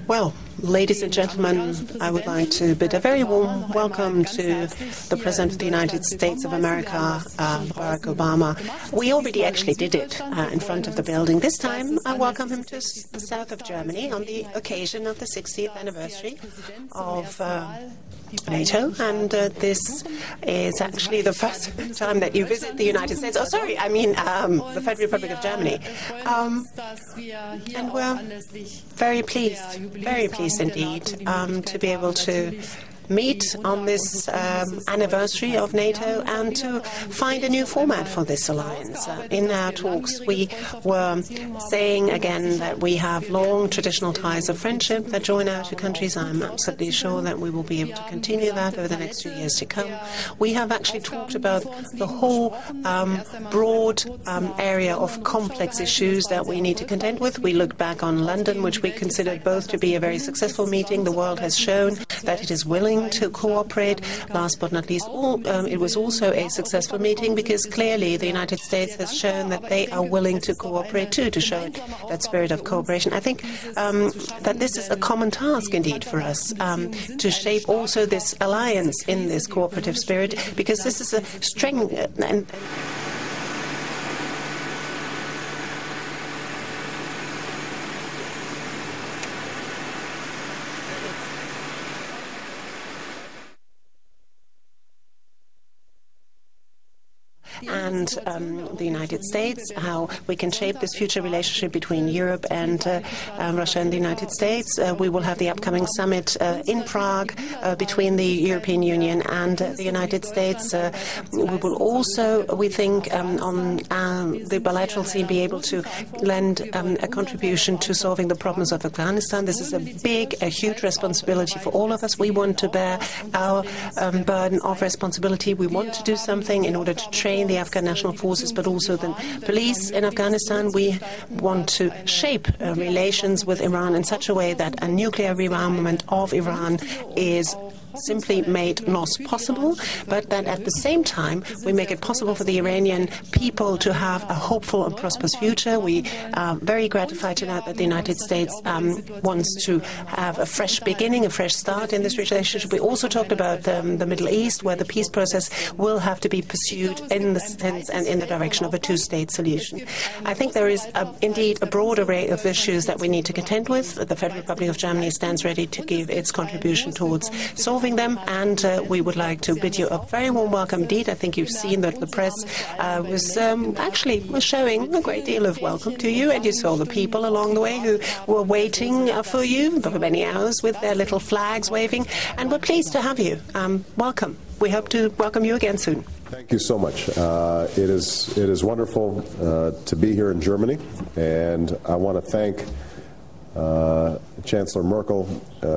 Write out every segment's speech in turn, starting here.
Well, ladies and gentlemen, I would like to bid a very warm welcome to the President of the United States of America, Barack Obama. We already actually did it in front of the building. This time, I welcome him to the south of Germany on the occasion of the 60th anniversary of NATO, and this is actually the first time that you visit the United States. Oh, sorry, I mean the Federal Republic of Germany. And we're very pleased indeed to be able to meet on this anniversary of NATO and to find a new format for this alliance. In our talks, we were saying again that we have long traditional ties of friendship that join our two countries. I'm absolutely sure that we will be able to continue that over the next 2 years to come. We have actually talked about the whole broad area of complex issues that we need to contend with. We looked back on London, which we considered both to be a very successful meeting. The world has shown that it is willing to cooperate. Last but not least, it was also a successful meeting because clearly the United States has shown that they are willing to cooperate too, to show that spirit of cooperation. I think that this is a common task indeed for us, to shape also this alliance in this cooperative spirit, because this is a strength and the United States, how we can shape this future relationship between Europe and Russia and the United States. We will have the upcoming summit in Prague between the European Union and the United States. We will also, we think, on the bilateral scene, be able to lend a contribution to solving the problems of Afghanistan. This is a huge responsibility for all of us. We want to bear our burden of responsibility. We want to do something in order to train the Afghan national forces, but also the police in Afghanistan. We want to shape relations with Iran in such a way that a nuclear rearmament of Iran is simply made not possible, but that at the same time we make it possible for the Iranian people to have a hopeful and prosperous future. We are very gratified to know that the United States wants to have a fresh beginning, a fresh start in this relationship. We also talked about the Middle East, where the peace process will have to be pursued in the sense and in the direction of a two-state solution. I think there is indeed a broad array of issues that we need to contend with. The Federal Republic of Germany stands ready to give its contribution towards solving them, and we would like to bid you a very warm welcome indeed. I think you've seen that the press was showing a great deal of welcome to you, and you saw the people along the way who were waiting for you for many hours with their little flags waving, and we're pleased to have you. Welcome. We hope to welcome you again soon. Thank you so much. It is wonderful to be here in Germany, and I want to thank Chancellor Merkel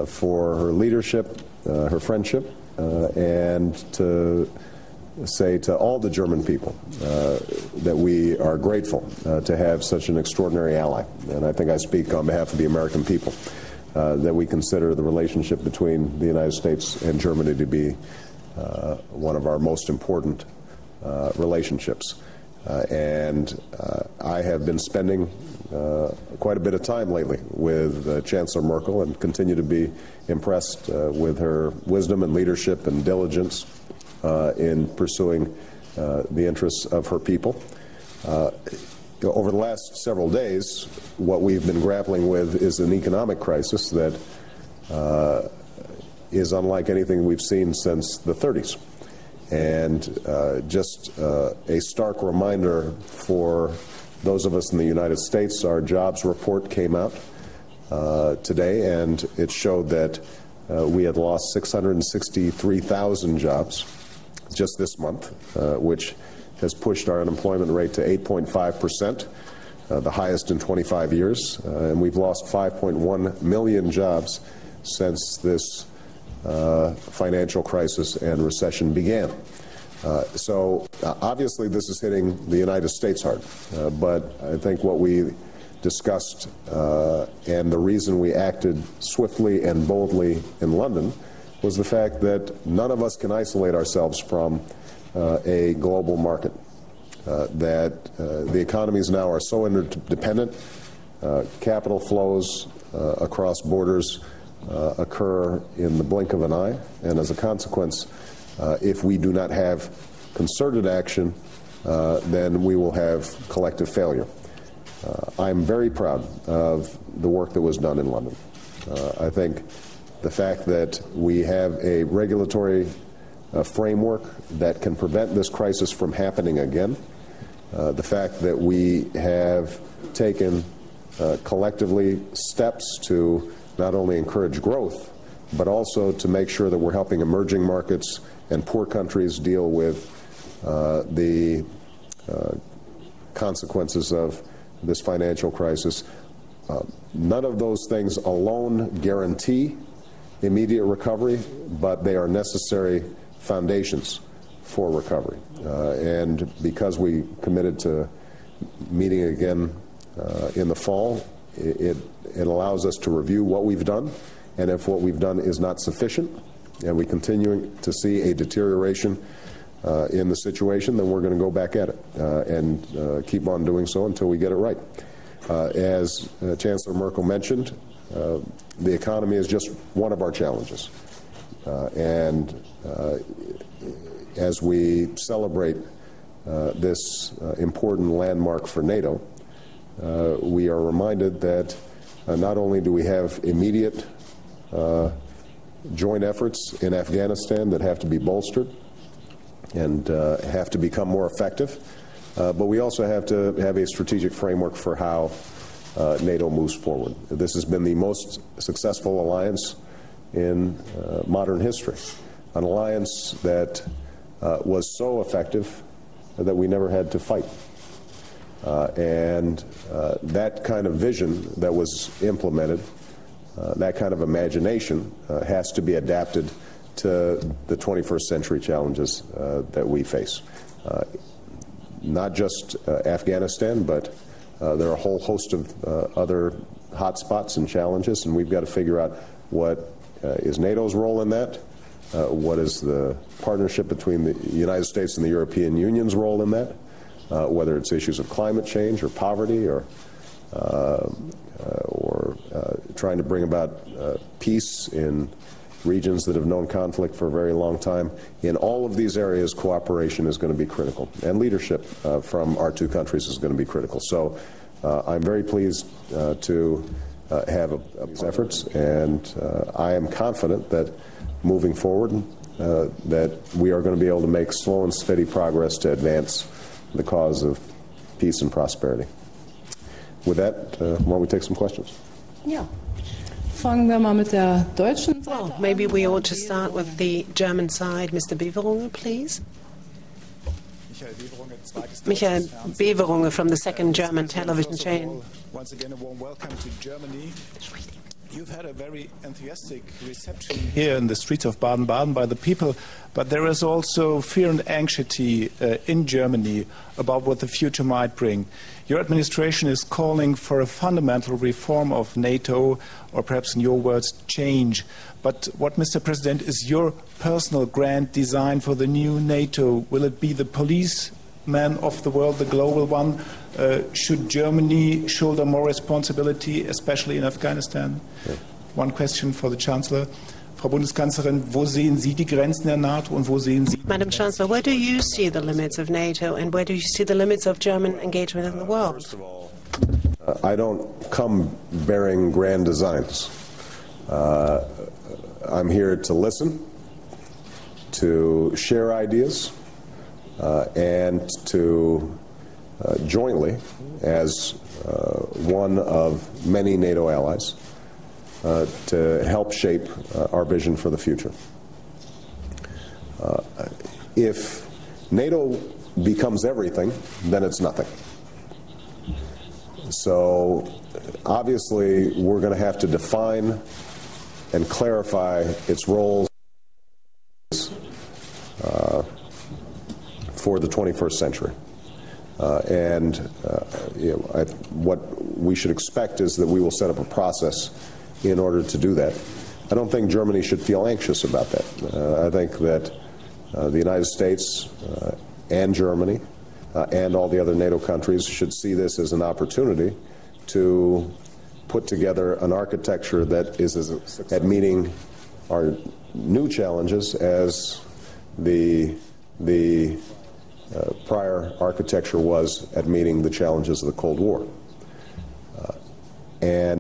for her leadership, her friendship, and to say to all the German people that we are grateful to have such an extraordinary ally. And I think I speak on behalf of the American people, that we consider the relationship between the United States and Germany to be one of our most important relationships. And I have been spending quite a bit of time lately with Chancellor Merkel and continue to be impressed with her wisdom and leadership and diligence in pursuing the interests of her people. Over the last several days, what we've been grappling with is an economic crisis that is unlike anything we've seen since the 30s. And just a stark reminder for those of us in the United States, our jobs report came out today, and it showed that we had lost 663,000 jobs just this month, which has pushed our unemployment rate to 8.5%, the highest in 25 years. And we've lost 5.1 million jobs since this financial crisis and recession began. So obviously this is hitting the United States hard, but I think what we discussed and the reason we acted swiftly and boldly in London was the fact that none of us can isolate ourselves from a global market, that the economies now are so interdependent, capital flows across borders occur in the blink of an eye, and as a consequence, if we do not have concerted action, then we will have collective failure. I'm very proud of the work that was done in London. I think the fact that we have a regulatory framework that can prevent this crisis from happening again, the fact that we have taken collectively steps to not only encourage growth, but also to make sure that we're helping emerging markets and poor countries deal with the consequences of this financial crisis. None of those things alone guarantee immediate recovery, but they are necessary foundations for recovery. And because we committed to meeting again in the fall, it allows us to review what we've done, and if what we've done is not sufficient, and we continue to see a deterioration in the situation, then we're going to go back at it and keep on doing so until we get it right. As Chancellor Merkel mentioned, the economy is just one of our challenges. And as we celebrate this important landmark for NATO, we are reminded that not only do we have immediate joint efforts in Afghanistan that have to be bolstered and have to become more effective, but we also have to have a strategic framework for how NATO moves forward. This has been the most successful alliance in modern history, an alliance that was so effective that we never had to fight. And that kind of vision that was implemented, that kind of imagination has to be adapted to the 21st century challenges that we face. Not just Afghanistan, but there are a whole host of other hotspots and challenges, and we've got to figure out what is NATO's role in that, what is the partnership between the United States and the European Union's role in that, whether it's issues of climate change or poverty or trying to bring about peace in regions that have known conflict for a very long time. In all of these areas, cooperation is going to be critical, and leadership from our two countries is going to be critical. So I'm very pleased to have these efforts, and I am confident that moving forward that we are going to be able to make slow and steady progress to advance the cause of peace and prosperity. With that, why don't we take some questions? Yeah. Fangen wir mal mit der deutschen Seite. Well, maybe we ought to start with the German side. Mr. Beverunge, please. Michael Beverunge from the second German television chain. Once again, a warm welcome to Germany. You've had a very enthusiastic reception here in the streets of Baden-Baden by the people, but there is also fear and anxiety in Germany about what the future might bring. Your administration is calling for a fundamental reform of NATO, or perhaps in your words, change. But what, Mr. President, is your personal grand design for the new NATO? Will it be the policeman of the world, the global one? Should Germany shoulder more responsibility, especially in Afghanistan? Yeah. One question for the Chancellor. Frau Bundeskanzlerin, wo sehen Sie die Grenzen der NATO und wo sehen Sie... Madam Chancellor, where do you see the limits of NATO, and where do you see the limits of German engagement in the world? First of all, I don't come bearing grand designs. I'm here to listen, to share ideas, and to jointly, as one of many NATO allies, to help shape our vision for the future. If NATO becomes everything, then it's nothing. So obviously we're going to have to define and clarify its roles for the 21st century. What we should expect is that we will set up a process in order to do that. I don't think Germany should feel anxious about that. I think that the United States and Germany and all the other NATO countries should see this as an opportunity to put together an architecture that is at meeting our new challenges as the prior architecture was at meeting the challenges of the Cold War. And